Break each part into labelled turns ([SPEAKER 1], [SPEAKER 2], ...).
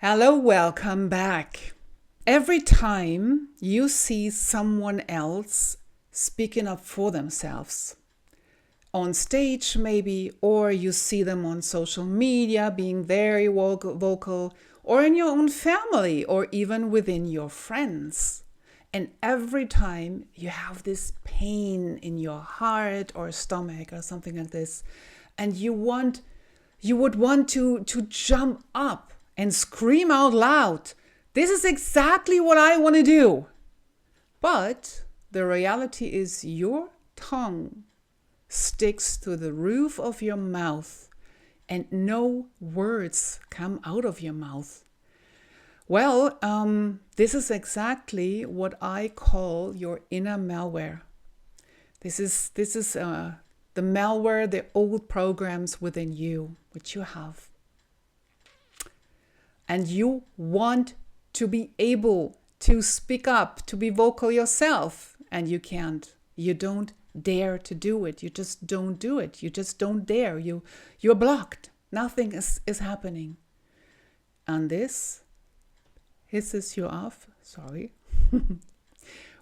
[SPEAKER 1] Hello, welcome back. Every time you see someone else speaking up for themselves, on stage maybe, or you see them on social media being very vocal, or in your own family, or even within your friends. And every time you have this pain in your heart or stomach or something like this, and you would want to jump up and scream out loud, this is exactly what I want to do. But the reality is your tongue sticks to the roof of your mouth and no words come out of your mouth. Well, this is exactly what I call your inner malware. This is the malware, the old programs within you, which you have. And you want to be able to speak up, to be vocal yourself, and you can't. You don't dare to do it. You just don't do it. You just don't dare. You're blocked. Nothing is happening. And this hisses you off. Sorry.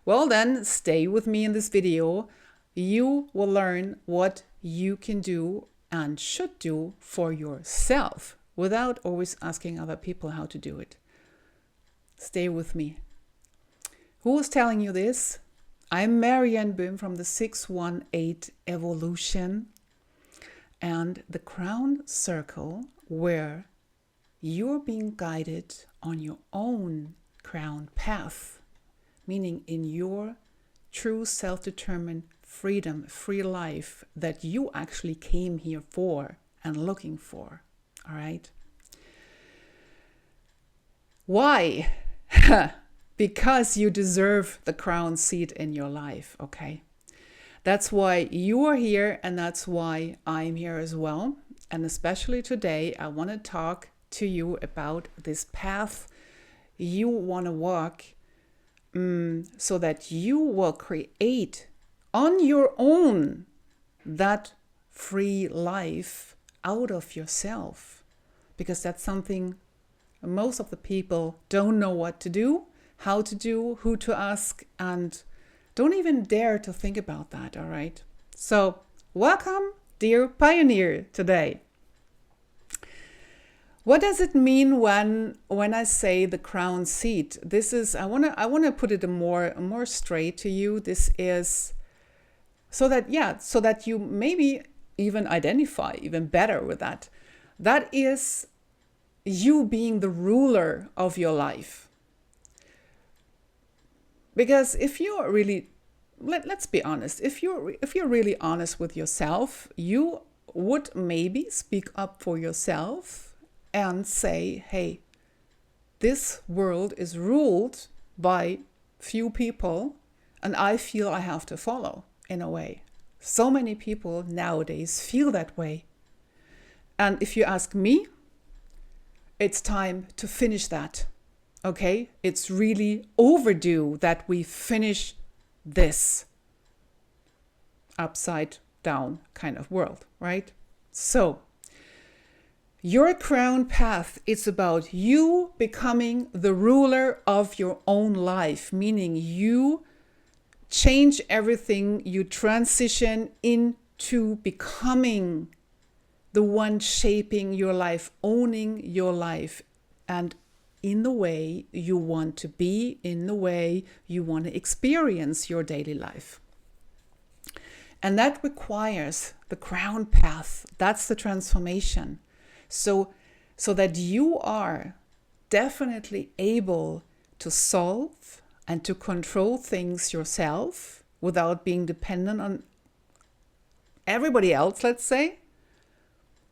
[SPEAKER 1] Well, then stay with me in this video. You will learn what you can do and should do for yourself without always asking other people how to do it. Stay with me. Who is telling you this? I'm Marianne Böhm from the 618 Evolution and the Crown Circle, where you're being guided on your own crown path, meaning in your true self-determined freedom, free life that you actually came here for and looking for. All right? Why? Because you deserve the crown seat in your life, okay? That's why you are here, and that's why I'm here as well. And especially today, I want to talk to you about this path you want to walk so that you will create on your own that free life out of yourself. Because that's something most of the people don't know what to do, how to do, who to ask, and don't even dare to think about that, all right? So, welcome, dear pioneer, today. What does it mean when I say the crown seat? This is I want to put it more straight to you. This is so that you maybe even identify even better with that. That is you being the ruler of your life. Because if you're really, let's be honest, if you're really honest with yourself, you would maybe speak up for yourself and say, hey, this world is ruled by few people and I feel I have to follow in a way. So many people nowadays feel that way. And if you ask me, it's time to finish that. Okay, it's really overdue that we finish this upside down kind of world, right? So, your crown path is about you becoming the ruler of your own life, meaning you change everything, you transition into becoming the one shaping your life, owning your life, and in the way you want to be, in the way you want to experience your daily life. And that requires the crown path. That's the transformation. So that you are definitely able to solve and to control things yourself without being dependent on everybody else, let's say.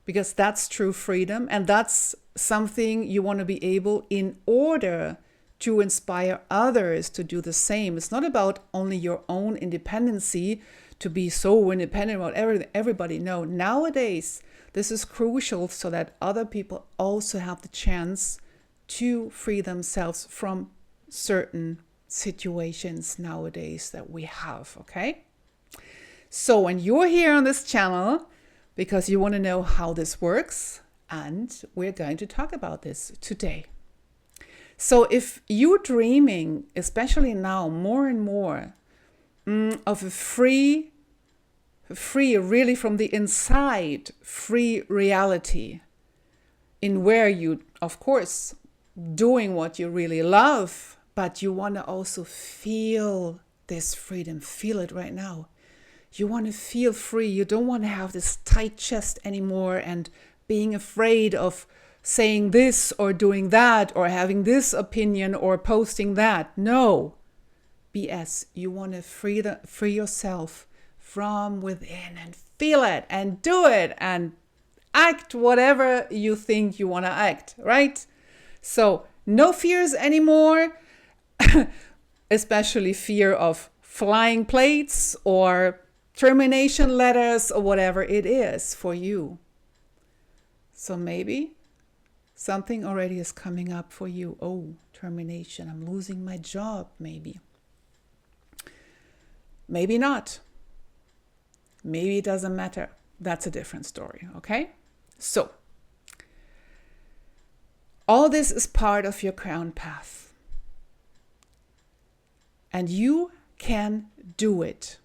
[SPEAKER 1] Because that's true freedom, and that's something you want to be able in order to inspire others to do the same. It's not about only your own independency, to be so independent about everybody. No, nowadays, this is crucial so that other people also have the chance to free themselves from certain situations nowadays that we have, okay? So when you're here on this channel, because you want to know how this works, and we're going to talk about this today. So if you're dreaming, especially now, more and more of a free, really from the inside, free reality, in where you, of course, doing what you really love, but you want to also feel this freedom. Feel it right now. You want to feel free. You don't want to have this tight chest anymore and being afraid of saying this or doing that or having this opinion or posting that. No. BS. You want to free yourself from within and feel it and do it and act whatever you think you want to act, right? So no fears anymore, especially fear of flying plates or termination letters or whatever it is for you. So maybe something already is coming up for you. Oh, termination. I'm losing my job, maybe. Maybe not. Maybe it doesn't matter. That's a different story, okay? So, all this is part of your crown path. And you can do it.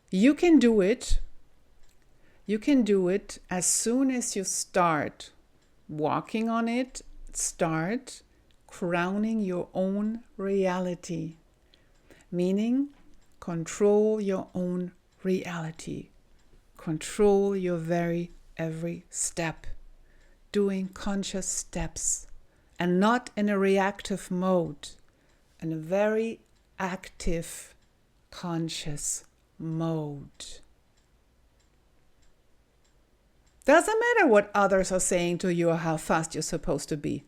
[SPEAKER 1] You can do it. You can do it as soon as you start walking on it, start crowning your own reality, meaning control your own reality, control your very every step, doing conscious steps and not in a reactive mode, in a very active, conscious mode. Doesn't matter what others are saying to you or how fast you're supposed to be.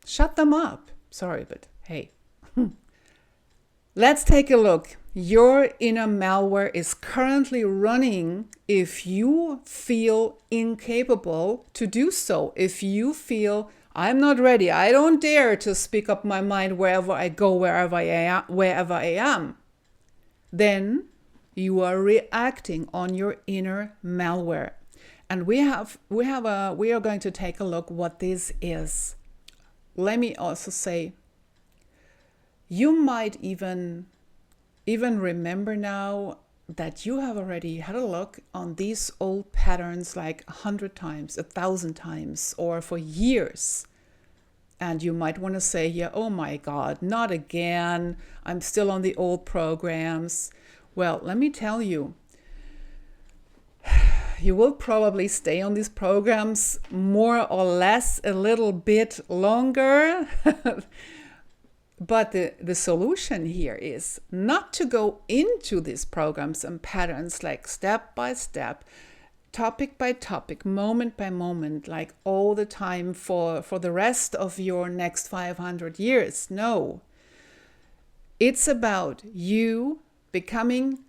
[SPEAKER 1] Shut them up. Sorry, but hey. Let's take a look. Your inner malware is currently running if you feel incapable to do so. If you feel, I'm not ready, I don't dare to speak up my mind wherever I go, wherever I am, then you are reacting on your inner malware. And we are going to take a look what this is. Let me also say, you might even remember now that you have already had a look on these old patterns like 100 times, 1,000 times, or for years. And you might want to say, yeah, oh my God, not again. I'm still on the old programs. Well, let me tell you, you will probably stay on these programs more or less a little bit longer. But the solution here is not to go into these programs and patterns like step by step, topic by topic, moment by moment, like all the time for the rest of your next 500 years. No. It's about you becoming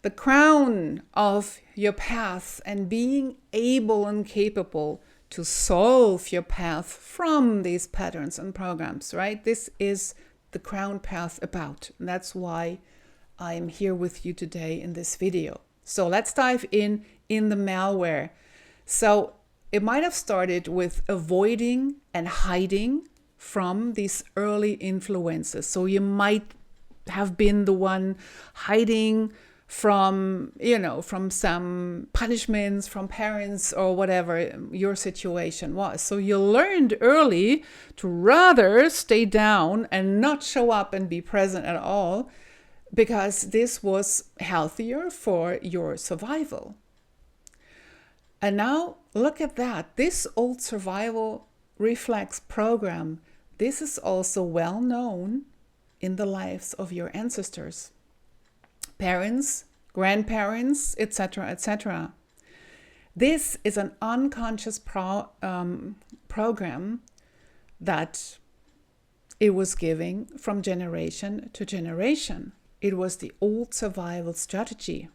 [SPEAKER 1] the crown of your path and being able and capable to solve your path from these patterns and programs, right? This is the crown path about. And that's why I'm here with you today in this video. So let's dive in the malware. So it might have started with avoiding and hiding from these early influences. So you might have been the one hiding from some punishments from parents or whatever your situation was. So you learned early to rather stay down and not show up and be present at all, because this was healthier for your survival. And now look at that. This old survival reflex program, this is also well known in the lives of your ancestors. Parents, grandparents, etc., etc. This is an unconscious program that it was giving from generation to generation. It was the old survival strategy.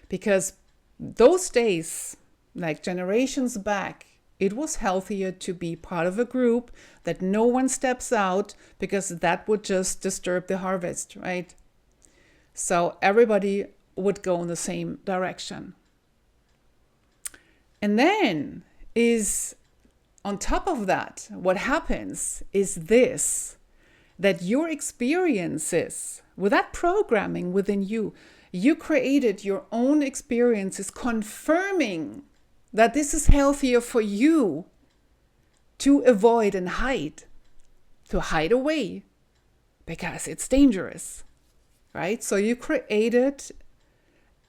[SPEAKER 1] Because those days, like generations back, it was healthier to be part of a group that no one steps out, because that would just disturb the harvest, right? So everybody would go in the same direction. And then is on top of that, what happens is this, that your experiences, with that programming within you, you created your own experiences confirming that this is healthier for you to avoid and hide, to hide away, because it's dangerous, right? So you created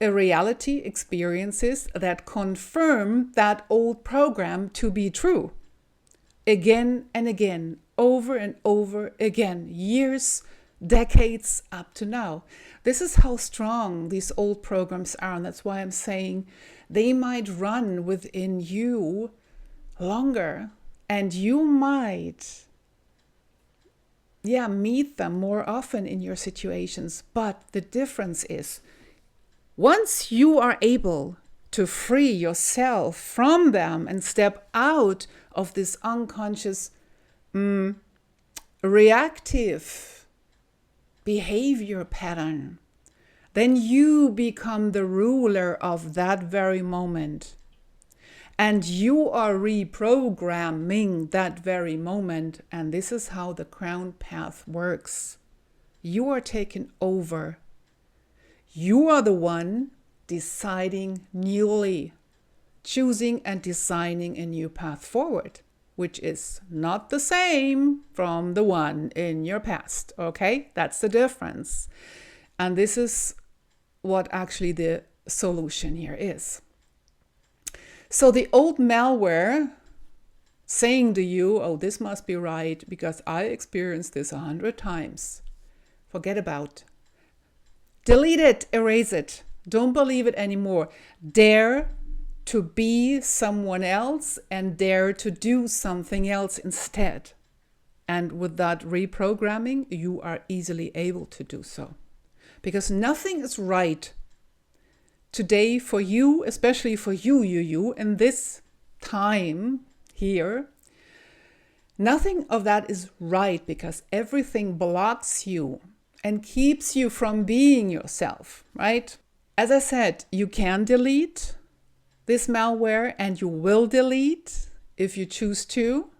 [SPEAKER 1] a reality, experiences that confirm that old program to be true again and again, over and over again, years, decades up to now. This is how strong these old programs are, and that's why I'm saying they might run within you longer, and you might meet them more often in your situations. But the difference is, once you are able to free yourself from them and step out of this unconscious reactive behavior pattern, then you become the ruler of that very moment. And you are reprogramming that very moment. And this is how the crown path works. You are taken over. You are the one deciding newly, choosing and designing a new path forward, which is not the same from the one in your past. Okay, that's the difference. And this is what actually the solution here is. So the old malware saying to you, oh, this must be right because I experienced this 100 times. Forget about. Delete it, erase it. Don't believe it anymore. Dare to be someone else and dare to do something else instead. And with that reprogramming, you are easily able to do so. Because nothing is right today for you, especially for you, in this time here. Nothing of that is right because everything blocks you and keeps you from being yourself, right? As I said, you can delete this malware and you will delete if you choose to,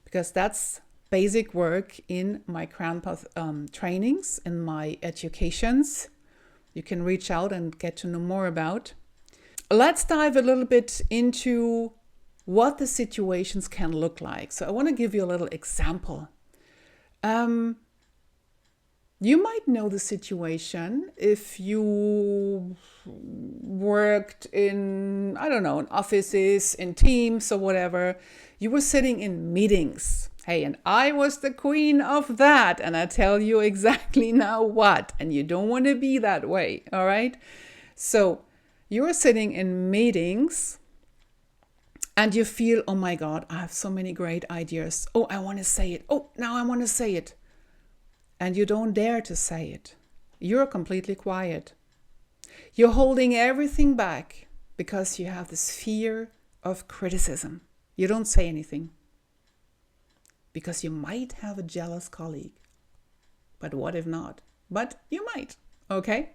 [SPEAKER 1] because that's basic work in my Crown Path trainings, in my educations. You can reach out and get to know more about. Let's dive a little bit into what the situations can look like. So I want to give you a little example. You might know the situation if you worked in, I don't know, in offices, in teams or whatever. You were sitting in meetings. Hey, and I was the queen of that. And I tell you exactly now what. And you don't want to be that way. All right. So you're sitting in meetings and you feel, oh my God, I have so many great ideas. Oh, I want to say it. Oh, now I want to say it. And you don't dare to say it. You're completely quiet. You're holding everything back because you have this fear of criticism. You don't say anything because you might have a jealous colleague. But what if not? But you might, okay?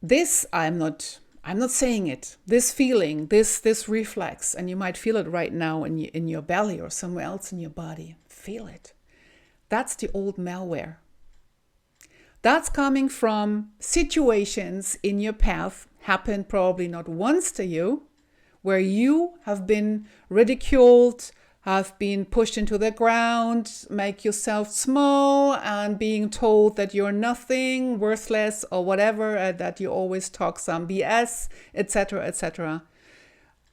[SPEAKER 1] This, I'm not saying it. This feeling, this reflex, and you might feel it right now in your belly or somewhere else in your body. Feel it. That's the old malware. That's coming from situations in your path, happened probably not once to you, where you have been ridiculed, have been pushed into the ground, make yourself small, and being told that you're nothing, worthless, or whatever, that you always talk some BS, etc., etc.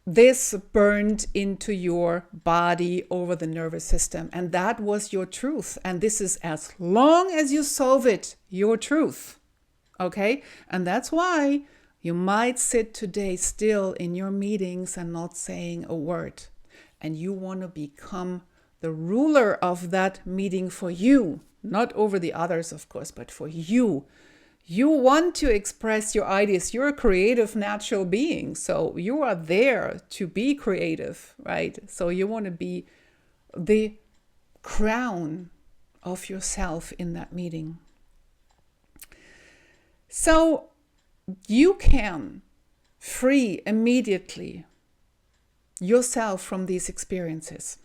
[SPEAKER 1] This burned into your body over the nervous system, and that was your truth. And this is, as long as you solve it, your truth. Okay? And that's why you might sit today still in your meetings and not saying a word. And you want to become the ruler of that meeting for you, not over the others, of course, but for you. You want to express your ideas. You're a creative, natural being. So you are there to be creative, right? So you want to be the crown of yourself in that meeting. So you can free immediately yourself from these experiences.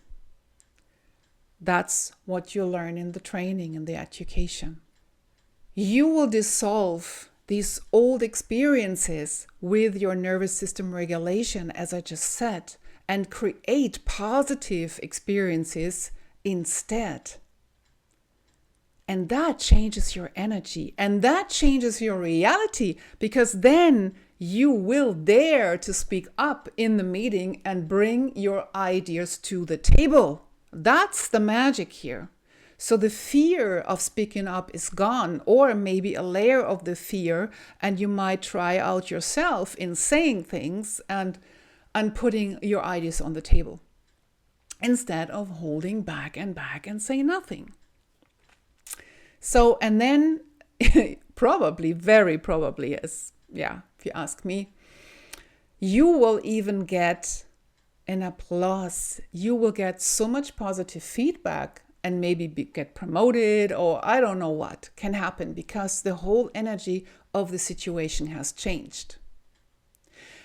[SPEAKER 1] That's what you learn in the training and the education. You will dissolve these old experiences with your nervous system regulation, as I just said, and create positive experiences instead. And that changes your energy, and that changes your reality, because then you will dare to speak up in the meeting and bring your ideas to the table. That's the magic here. So the fear of speaking up is gone, or maybe a layer of the fear, and you might try out yourself in saying things and putting your ideas on the table instead of holding back and say nothing. So, and then probably, very probably, if you ask me, you will even get an applause. You will get so much positive feedback and maybe get promoted, or I don't know what can happen, because the whole energy of the situation has changed.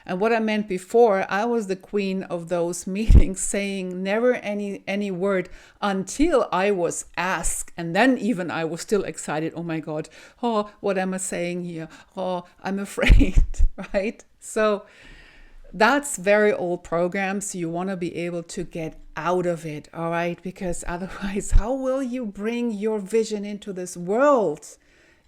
[SPEAKER 1] And what I meant before, I was the queen of those meetings, saying never any word until I was asked. And then even I was still excited. Oh my God, what am I saying here? Oh, I'm afraid, right? So that's very old programs. You want to be able to get out of it, all right? Because otherwise, how will you bring your vision into this world?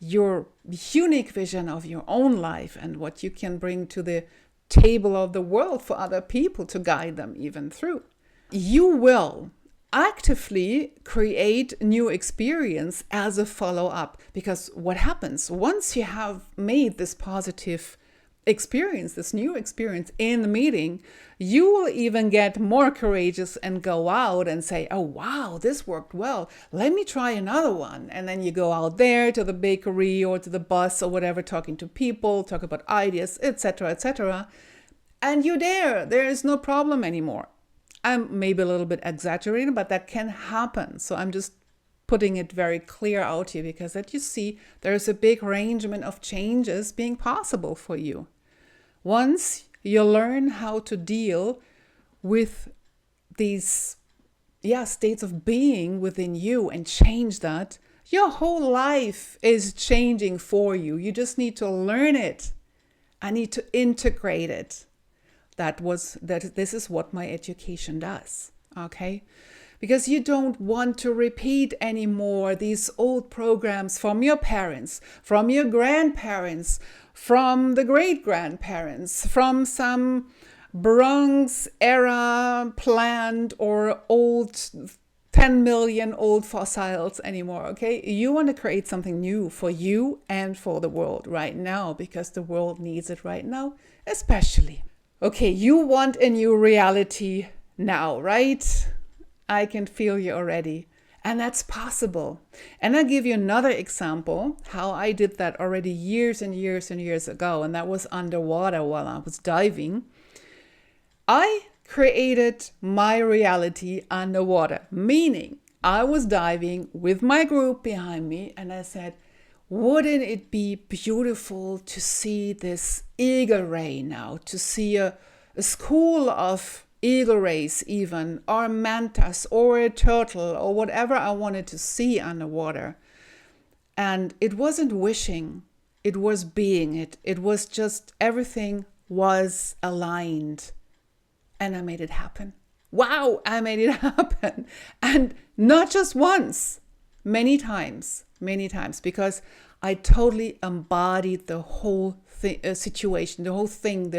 [SPEAKER 1] Your unique vision of your own life and what you can bring to the table of the world for other people to guide them even through. You will actively create new experience as a follow-up, because what happens once you have made this positive experience, this new experience in the meeting, you will even get more courageous and go out and say, oh wow, this worked well, let me try another one. And then you go out there to the bakery or to the bus or whatever, talking to people, talk about ideas, etc., and you're there is no problem anymore. I'm maybe a little bit exaggerating, but that can happen. So I'm just putting it very clear out here, because that you see there's a big arrangement of changes being possible for you. Once you learn how to deal with these states of being within you and change that, your whole life is changing for you. You just need to learn it. I need to integrate it. This is what my education does, okay? Because you don't want to repeat anymore these old programs from your parents, from your grandparents, from the great-grandparents, from some Bronx era plant or old 10 million old fossils anymore, okay? You want to create something new for you and for the world right now, because the world needs it right now, especially. Okay, you want a new reality now, right? I can feel you already. And that's possible. And I'll give you another example how I did that already years and years and years ago. And that was underwater while I was diving. I created my reality underwater, meaning I was diving with my group behind me, and I said, wouldn't it be beautiful to see this eagle ray now, to see a school of eagle rays even, or mantas, or a turtle, or whatever I wanted to see underwater. And it wasn't wishing, it was being it. It was just everything was aligned. And I made it happen. Wow, I made it happen. And not just once, many times, because I totally embodied the whole situation, the whole thing,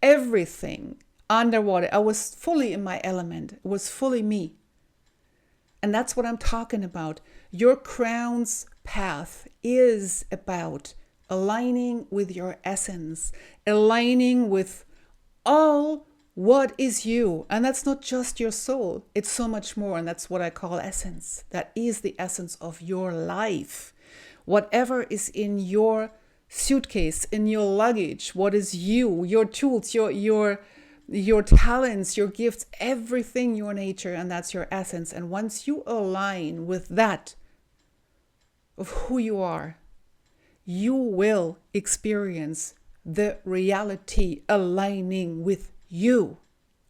[SPEAKER 1] everything underwater. I was fully in my element. It was fully me. And that's what I'm talking about. Your crown's path is about aligning with your essence, aligning with all what is you. And that's not just your soul. It's so much more. And that's what I call essence. That is the essence of your life. Whatever is in your suitcase, in your luggage, what is you, your tools, your talents, your gifts, everything, your nature, and that's your essence. And once you align with that of who you are, you will experience the reality aligning with you.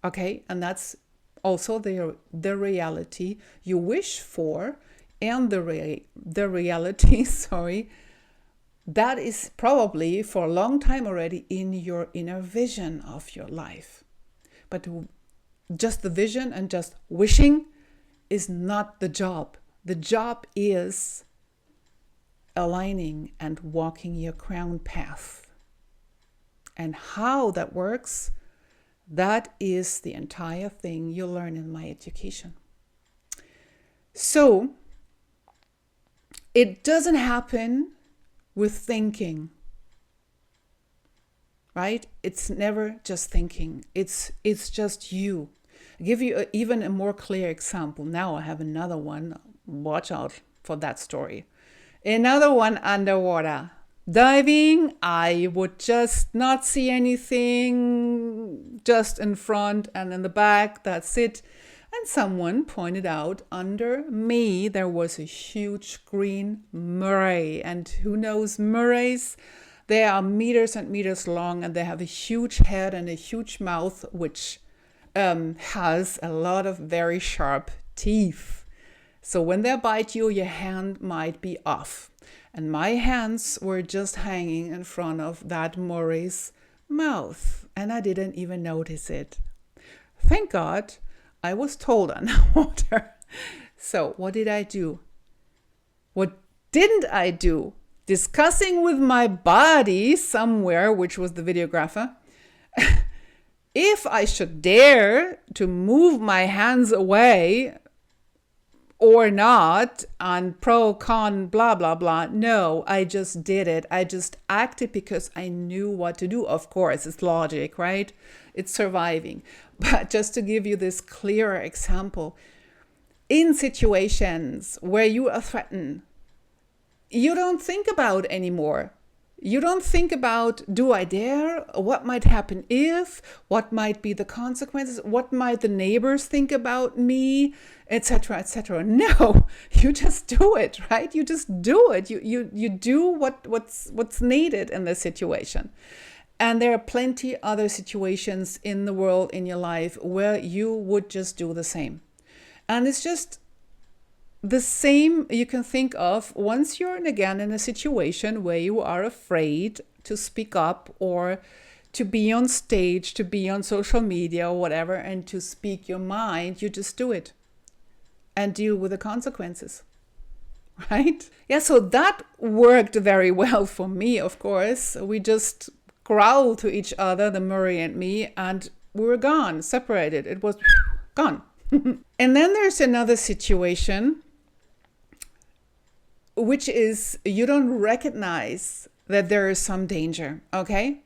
[SPEAKER 1] Okay, and that's also the reality you wish for, and the reality, sorry, that is probably for a long time already in your inner vision of your life. But just the vision and just wishing is not the job. The job is aligning and walking your crown path. And how that works, that is the entire thing you learn in my education. So it doesn't happen with thinking, right? It's never just thinking. It's just you. I'll give you even a more clear example. Now I have another one. Watch out for that story. Another one underwater. Diving, I would just not see anything, just in front and in the back, that's it. And someone pointed out under me there was a huge green Murray. And who knows Murrays? They are meters and meters long, and they have a huge head and a huge mouth, which has a lot of very sharp teeth. So when they bite you, your hand might be off. And my hands were just hanging in front of that Murray's mouth, and I didn't even notice it. Thank God I was told underwater. So what did I do? What didn't I do? Discussing with my body somewhere, which was the videographer, if I should dare to move my hands away or not, on pro, con, blah, blah, blah. No, I just did it. I just acted because I knew what to do. Of course, it's logic, right? It's surviving. But just to give you this clearer example, in situations where you are threatened, you don't think about anymore. You don't think about, do I dare? What might happen if? What might be the consequences? What might the neighbors think about me? Etc., etc. No, you just do it, right? You just do it. You do what's needed in the situation. And there are plenty other situations in the world, in your life, where you would just do the same. And it's just the same you can think of once you're again in a situation where you are afraid to speak up or to be on stage, to be on social media or whatever, and to speak your mind. You just do it and deal with the consequences, right? Yeah, so that worked very well for me, of course. We just growled to each other, the Murray and me, and we were gone, separated. It was gone. And then there's another situation, which is you don't recognize that there is some danger, okay?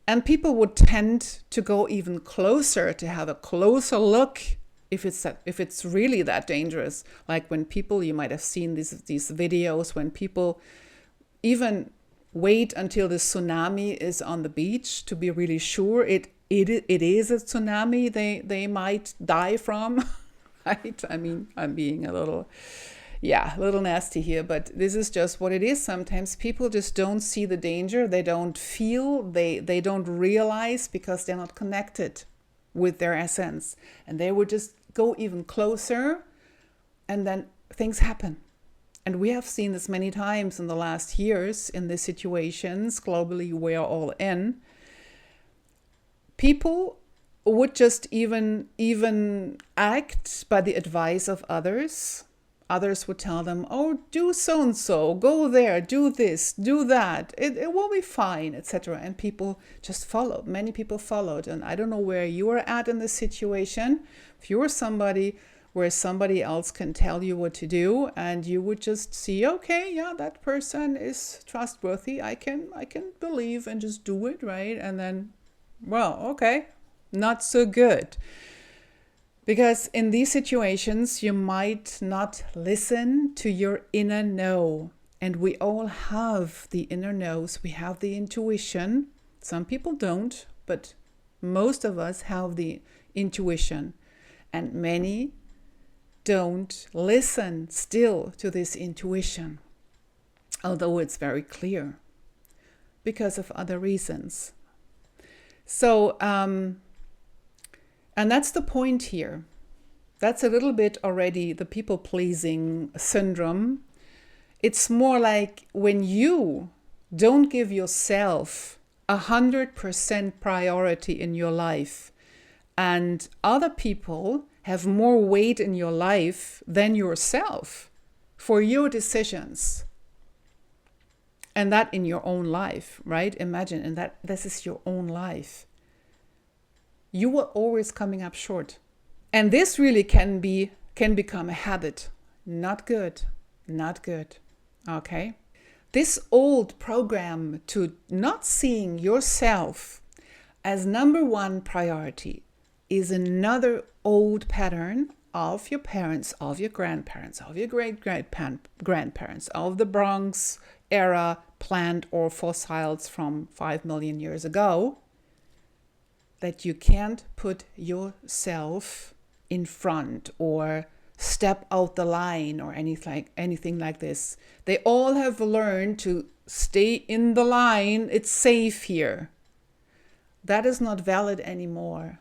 [SPEAKER 1] And people would tend to go even closer, to have a closer look if it's really that dangerous. Like when people, you might have seen these videos, when people even wait until the tsunami is on the beach to be really sure it is a tsunami they might die from, right? I mean, I'm being a little nasty here, but this is just what it is. Sometimes people just don't see the danger. They don't feel, they don't realize because they're not connected with their essence. And they would just go even closer, and then things happen. And we have seen this many times in the last years in the situations globally we are all in. People would just even act by the advice of others. Others would tell them, oh, do so-and-so, go there, do this, do that, it will be fine, etc. And people just followed. Many people followed. And I don't know where you are at in this situation. If you were somebody where somebody else can tell you what to do, and you would just see, okay, yeah, that person is trustworthy. I can believe and just do it, right? And then, well, okay, not so good. Because in these situations, you might not listen to your inner know. And we all have the inner knows. We have the intuition. Some people don't, but most of us have the intuition. And many don't listen still to this intuition, although it's very clear, because of other reasons. So, And that's the point here. That's a little bit already the people-pleasing syndrome. It's more like when you don't give yourself 100% priority in your life, and other people have more weight in your life than yourself for your decisions. And that in your own life, right? Imagine, and that this is your own life. You will always coming up short. And this really can become a habit. Not good. Not good. Okay? This old program to not seeing yourself as number one priority is another old pattern of your parents, of your grandparents, of your great-grandparents, of the Bronx era plant or fossils from 5 million years ago, that you can't put yourself in front or step out the line or anything like this. They all have learned to stay in the line. It's safe here. That is not valid anymore.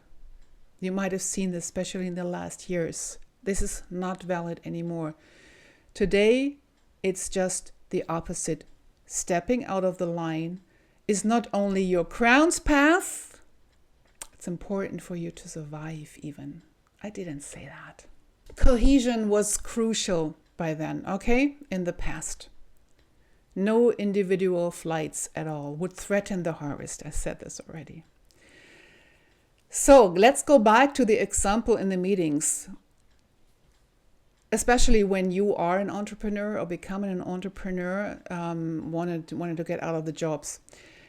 [SPEAKER 1] You might have seen this, especially in the last years. This is not valid anymore. Today, it's just the opposite. Stepping out of the line is not only your crown's path, it's important for you to survive even. I didn't say that. Cohesion was crucial by then, okay, in the past. No individual flights at all would threaten the harvest. I said this already. So let's go back to the example in the meetings, especially when you are an entrepreneur or becoming an entrepreneur, wanted to get out of the jobs.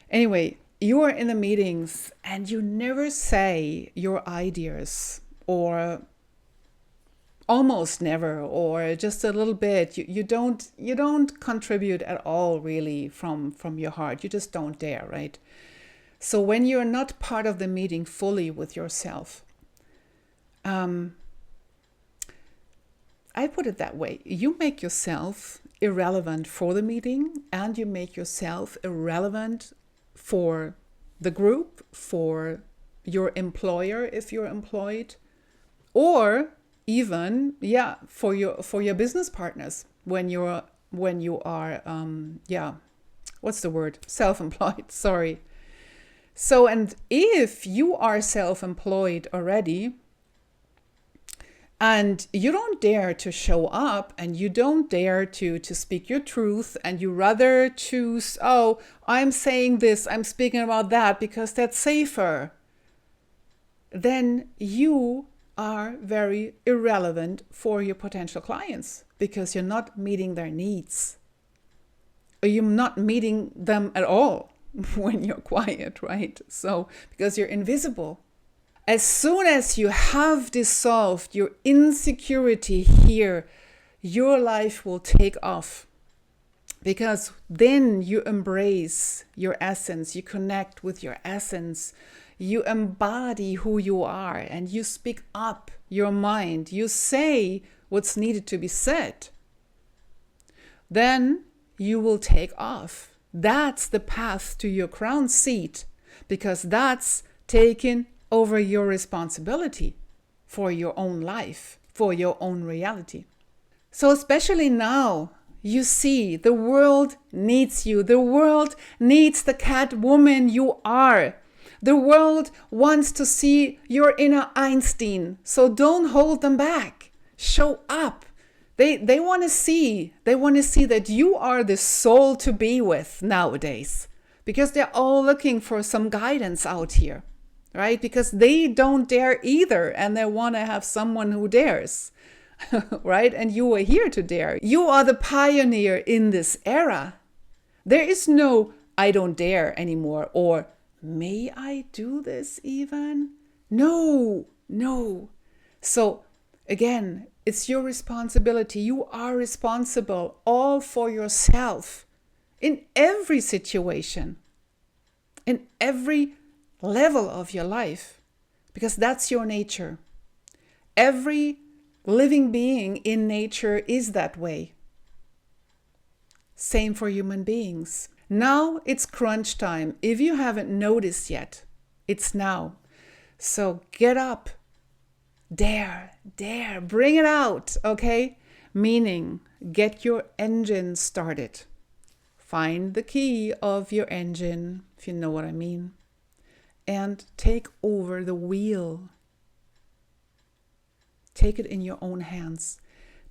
[SPEAKER 1] Anyway, you are in the meetings and you never say your ideas, or almost never, or just a little bit. You don't contribute at all really from your heart. You just don't dare, right? So when you're not part of the meeting fully with yourself, I put it that way. You make yourself irrelevant for the meeting, and you make yourself irrelevant for the group, for your employer if you're employed, or even for your business partners when you are what's the word, self-employed. Sorry. So, and if you are self-employed already and you don't dare to show up and you don't dare to speak your truth, and you rather choose, oh, I'm saying this, I'm speaking about that because that's safer, then you are very irrelevant for your potential clients because you're not meeting their needs. Or you're not meeting them at all when you're quiet, right? So, because you're invisible. As soon as you have dissolved your insecurity here, your life will take off. Because then you embrace your essence, you connect with your essence, you embody who you are, and you speak up your mind. You say what's needed to be said. Then you will take off. That's the path to your crown seat, because that's taking over your responsibility for your own life, for your own reality. So especially now, you see, the world needs you. The world needs the cat woman you are. The world wants to see your inner Einstein. So don't hold them back. Show up. They want to see that you are the soul to be with nowadays, because they're all looking for some guidance out here, right? Because they don't dare either, and they want to have someone who dares, right? And you are here to dare. You are the pioneer in this era. There is no I don't dare anymore, or may I do this even? No. So again, it's your responsibility. You are responsible all for yourself in every situation, in every level of your life, because that's your nature. Every living being in nature is that way. Same for human beings. Now it's crunch time. If you haven't noticed yet, it's now. So get up, dare, bring it out, okay? Meaning, get your engine started. Find the key of your engine, if you know what I mean, and take over the wheel. Take it in your own hands.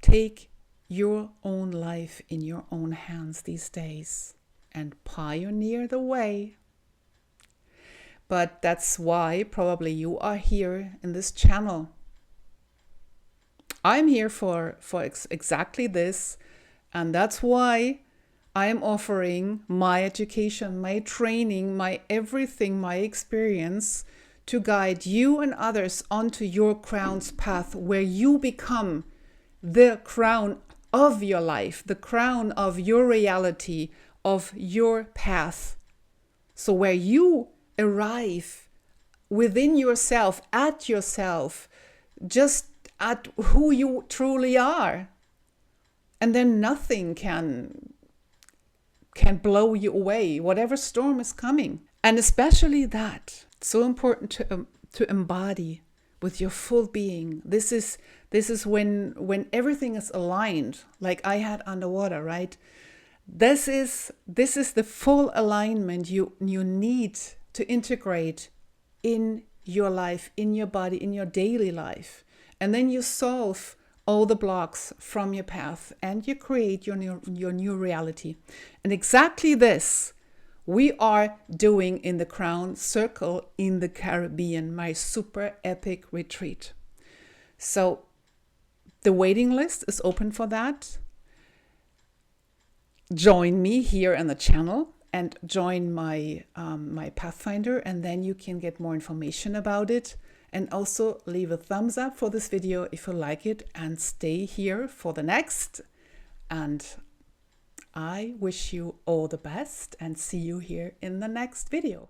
[SPEAKER 1] Take your own life in your own hands these days and pioneer the way. But that's why probably you are here in this channel. I'm here for exactly this, and that's why I am offering my education, my training, my everything, my experience to guide you and others onto your crown's path, where you become the crown of your life, the crown of your reality, of your path. So where you arrive within yourself, just at who you truly are. And then nothing can blow you away, whatever storm is coming. And especially that, it's so important to embody with your full being. This is when everything is aligned, like I had underwater, right? This is the full alignment you need to integrate in your life, in your body, in your daily life. And then you solve all the blocks from your path and you create your new reality. And exactly this we are doing in the Crown Circle in the Caribbean, my super epic retreat. So the waiting list is open for that. Join me here on the channel and join my my Pathfinder, and then you can get more information about it. And also leave a thumbs up for this video if you like it, and stay here for the next. And I wish you all the best and see you here in the next video.